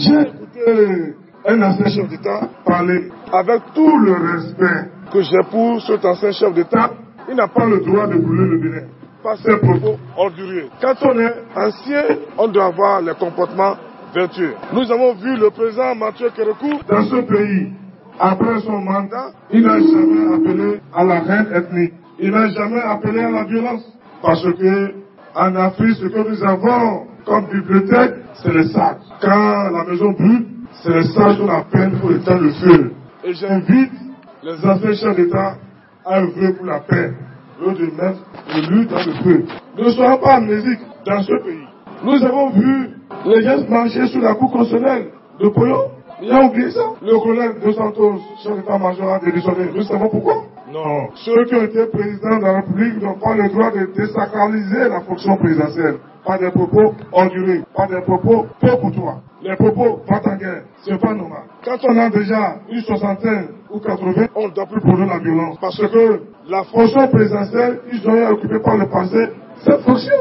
J'ai écouté un ancien chef d'État parler avec tout le respect que j'ai pour cet ancien chef d'État. Il n'a pas le droit de brûler le Bénin. Pas ses propos orduriers. Quand on est ancien, on doit avoir les comportements vertueux. Nous avons vu le président Mathieu Kérékou dans ce pays. Après son mandat, il n'a jamais appelé à la haine ethnique. Il n'a jamais appelé à la violence. Parce que en Afrique, ce que nous avons comme bibliothèque, c'est les sages. Quand la maison brûle, c'est les sages qu'on appelle pour éteindre le feu. Et j'invite les anciens chefs d'État à œuvrer pour la paix, au lieu de mettre de l'huile dans le feu. Ne soyons pas amnésiques dans ce pays. Nous avons vu les gens marcher sous la cour constitutionnelle de Poyo. Il a oublié ça. Le colonel de Santos, chef d'état-major, a démissionné. Nous savons pourquoi? Non. Ceux qui ont été présidents de la République n'ont pas le droit de désacraliser la fonction présidentielle. Pas des propos endurés, pas des propos peu courtois. Les propos va en guerre, c'est pas normal. Quand on a déjà une soixantaine ou 80, on ne doit plus produire la violence. Parce que la fonction présidentielle, ils ont été occupés par le passé, cette fonction.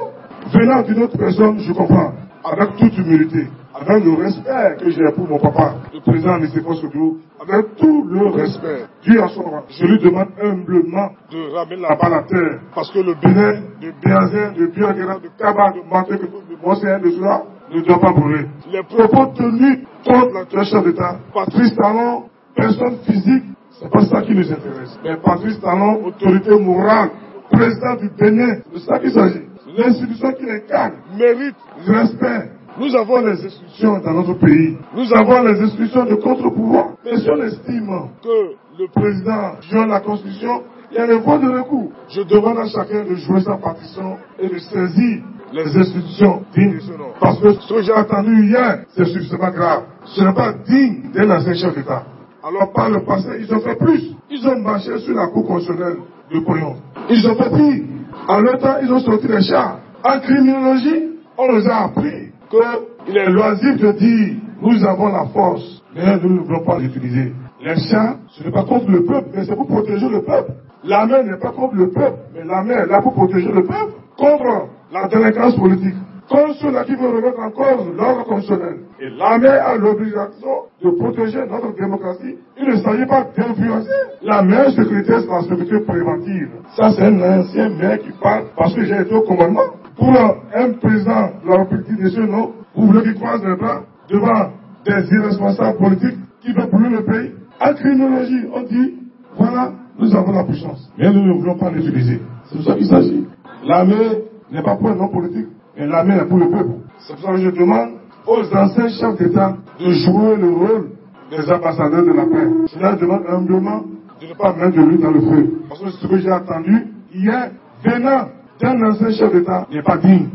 Venant d'une autre personne, je comprends, avec toute humilité, avec le respect que j'ai pour mon papa, le président Niseko Soudou, avec tout le respect dû à son rang, je lui demande humblement de ramener la balle à terre. Parce que le Bénin, de Biazin, de Biaguera, de Kaba, de Maté, de Monseigneur, de cela, ne doit pas brûler. Les propos tenus contre l'actuel chef d'État, Patrice Talon, personne physique, c'est pas ça qui nous intéresse. Mais Patrice Talon, autorité morale, président du Bénin, c'est de ça qu'il s'agit. L'institution qui incarne mérite respect. Nous avons les institutions dans notre pays. Nous avons les institutions de contre-pouvoir. Mais si on estime que le président viole la Constitution, il y a les voies de recours. Je demande à chacun de jouer sa partition et de saisir les institutions dignes de ce nom. Parce que ce que j'ai entendu hier, c'est suffisamment grave. Ce n'est pas digne d'un ancien chef d'État. Alors par le passé, ils ont fait plus. Ils ont marché sur la cour constitutionnelle de Poyon. Ils ont fait pire. En leur temps, ils ont sorti les chars. En criminologie, on nous a appris qu'il est loisir de dire nous avons la force, mais nous ne voulons pas l'utiliser. Les chars, ce n'est pas contre le peuple, mais c'est pour protéger le peuple. L'armée n'est pas contre le peuple, mais l'armée est là pour protéger le peuple contre la délinquance politique, contre ceux-là qui veulent remettre en cause l'ordre constitutionnel. Et l'armée a l'obligation de protéger notre démocratie. Il ne s'agit pas d'influencer. La meilleure sécurité, c'est la sécurité préventive. Ça, c'est un ancien maire qui parle parce que j'ai été au commandement. Pour un président de la République de ce nom, vous voulez qu'il croise les bras devant des irresponsables politiques qui veulent brûler le pays. En criminologie, on dit, voilà, nous avons la puissance, mais nous ne voulons pas l'utiliser. C'est de ça qu'il s'agit. L'armée n'est pas pour un homme politique, mais l'armée est pour le peuple. C'est pour ça que je demande aux anciens chefs d'État de jouer le rôle des ambassadeurs de la paix. Je leur demande humblement de ne pas mettre de l'huile dans le feu. Parce que ce que j'ai entendu hier, venant d'un ancien chef d'État, n'est pas digne.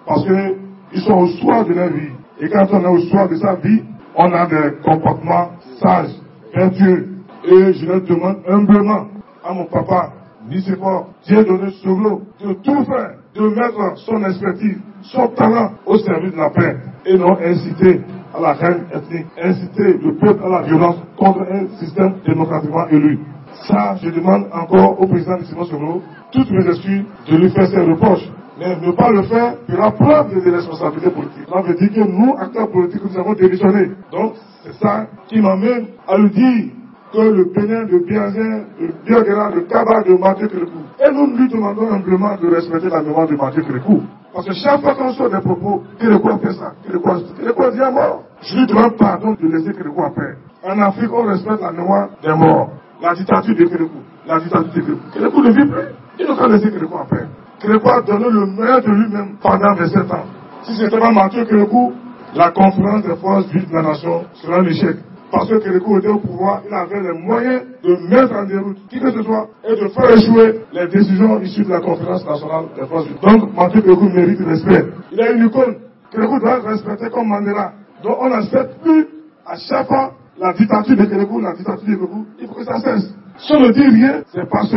Parce qu'ils sont au soir de leur vie. Et quand on est au soir de sa vie, on a des comportements sages, vertueux. Et je leur demande humblement à mon papa, Niseko, Dieu donné Soglo, de tout faire, de mettre son expertise, son talent au service de la paix. Et non inciter à la haine ethnique, inciter le peuple à la violence contre un système démocratiquement élu. Ça, je demande encore au président Niseko Soglo, toutes mes excuses, de lui faire ses reproches. Mais ne pas le faire fera preuve de responsabilité politique. Ça veut dire que nous, acteurs politiques, nous avons démissionné. Donc, c'est ça qui m'amène à lui dire que le Bénin de Biazin, de Biaguera, de Kaba, de Mathieu Kérékou. Et nous lui demandons humblement de respecter la mémoire de Mathieu Kérékou. Parce que chaque fois qu'on sort des propos, Kérékou a fait ça, Kérékou a dit à mort. Je lui demande pardon de laisser Kérékou en paix. En Afrique, on respecte la mémoire des morts. La dictature de Kérékou. La dictature de Kérékou. Kérékou ne vit plus. Il ne faut laisser Kérékou en paix. Kérékou a donné le meilleur de lui-même pendant 27 ans. Si c'était pas Mathieu Kérékou, la conférence des forces vives de la nation serait un échec. Parce que Kérékou était au pouvoir, il avait les moyens de mettre en déroute qui que ce soit et de faire échouer les décisions issues de la conférence nationale des forces vives. Donc Mathieu Kérékou mérite respect. Il a une icône. Kérékou doit être respecté comme Mandela. Donc on n'accepte plus à chaque fois la dictature de Kérékou, la dictature de Kérékou. Il faut que ça cesse. Si on ne dit rien, c'est parce que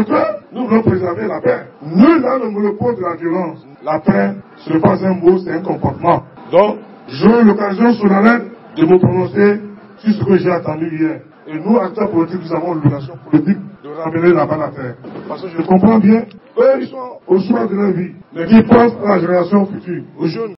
nous voulons préserver la paix. Nul n'a le monopole de la violence. La paix, ce n'est pas un mot, c'est un comportement. Donc, j'ai eu l'occasion solennelle de me prononcer sur ce que j'ai entendu hier. Et nous, acteurs politiques, nous avons l'obligation politique de ramener la balle à terre. Parce que je comprends bien, eux, ils sont au choix de leur vie. Mais qui pensent à la génération future, aux jeunes.